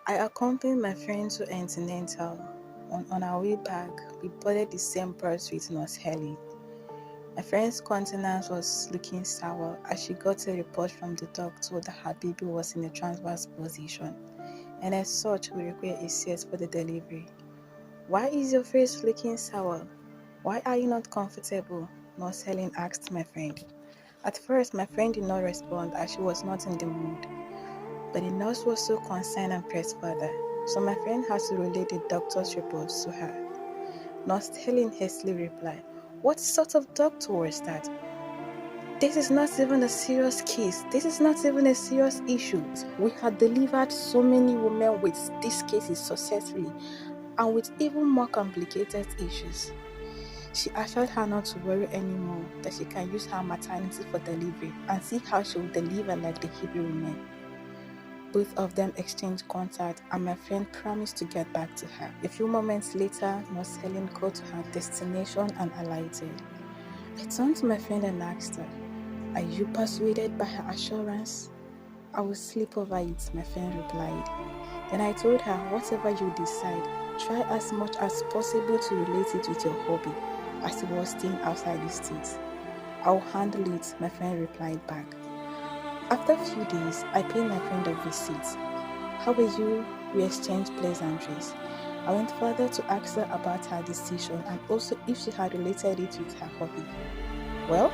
I accompanied my friend to Continental. On our way back, we boarded the same bus with Nurse Helen. My friend's countenance was looking sour as she got a report from the doctor that her baby was in a transverse position, and as such we require a CS for the delivery. Why is your face looking sour? Why are you not comfortable? Nurse Helen asked my friend. At first, my friend did not respond as she was not in the mood. But the nurse was so concerned and pressed further, so my friend had to relay the doctor's reports to her. Nurse Helen hastily replied, "What sort of doctor was that? This is not even a serious case. This is not even a serious issue. We had delivered so many women with these cases successfully and with even more complicated issues." She assured her not to worry anymore, that she can use her maternity for delivery and see how she will deliver like the Hebrew women. Both of them exchanged contact and my friend promised to get back to her. A few moments later, Nurse Helen got to her destination and alighted. I turned to my friend and asked her, "Are you persuaded by her assurance?" "I will sleep over it," my friend replied. Then I told her, "Whatever you decide, try as much as possible to relate it with your hobby, as he was staying outside the state." "I'll handle it," my friend replied back. After a few days, I paid my friend a visit. "How are you?" We exchanged pleasantries. I went further to ask her about her decision and also if she had related it with her hobby. "Well,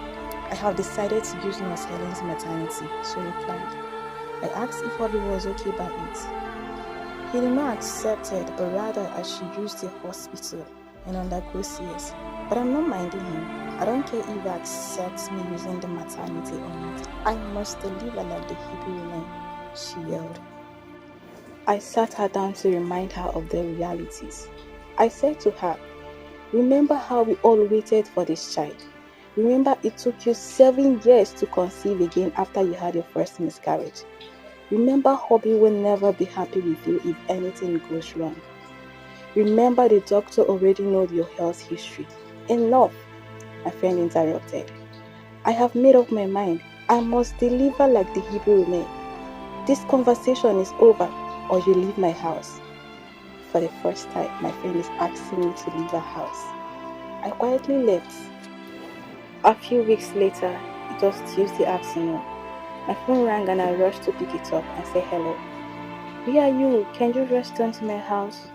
I have decided to use Nurse Helen's maternity," she replied. I asked if hobby was okay by it. He did not accept it, but rather as she used the hospital and undergo CS. But I'm not minding him. I don't care if he accepts me using the maternity or not. I must deliver like the Hebrew women, she yelled. I sat her down to remind her of the realities. I said to her, "Remember how we all waited for this child. Remember it took you 7 years to conceive again after you had your first miscarriage. Remember hubby will never be happy with you if anything goes wrong. Remember the doctor already knows your health history." "Enough," my friend interrupted. "I have made up my mind. I must deliver like the Hebrew women. This conversation is over or you leave my house." For the first time, my friend is asking me to leave her house. I quietly left. A few weeks later, it was Tuesday afternoon. My phone rang and I rushed to pick it up and say hello. "Where are you? Can you rush down to my house?"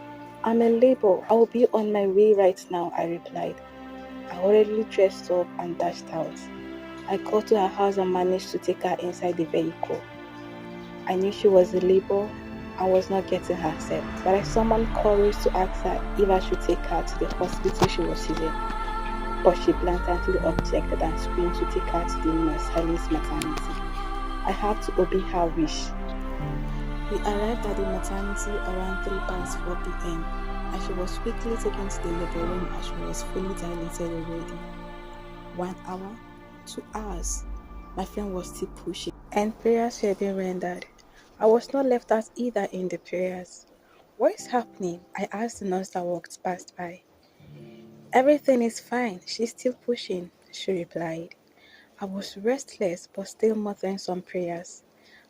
"I'm in labor. I will be on my way right now," I replied. I hurriedly dressed up and dashed out. I got to her house and managed to take her inside the vehicle. I knew she was in labor and was not getting herself, but I summoned courage to ask her if I should take her to the hospital she was using. But she blatantly objected and screamed to take her to the Nurse Helen's maternity. I had to obey her wish. We arrived at the maternity around 3 past 4 p.m. and she was quickly taken to the labor room as she was fully dilated already. 1 hour, 2 hours, my friend was still pushing, and prayers were being rendered. I was not left out either in the prayers. "What is happening?" I asked the nurse that walked past by. "Everything is fine. She's still pushing," she replied. I was restless but still muttering some prayers.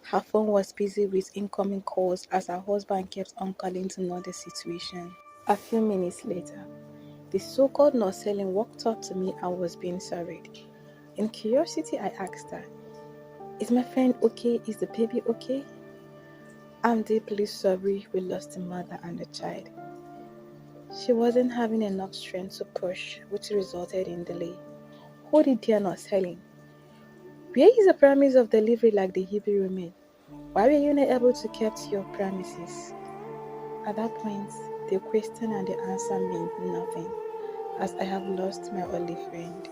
Her phone was busy with incoming calls as her husband kept on calling to know the situation. A few minutes later, the so-called Nurse Helen walked up to me and was being surveyed. In curiosity, I asked her, "Is my friend okay? Is the baby okay?" "I'm deeply sorry we lost the mother and the child. She wasn't having enough strength to push, which resulted in delay." "Hold it, dear Nurse Helen. Where is the promise of delivery like the Hebrew women? Why were you not able to keep to your promises?" At that point, the question and the answer meant nothing, as I have lost my only friend.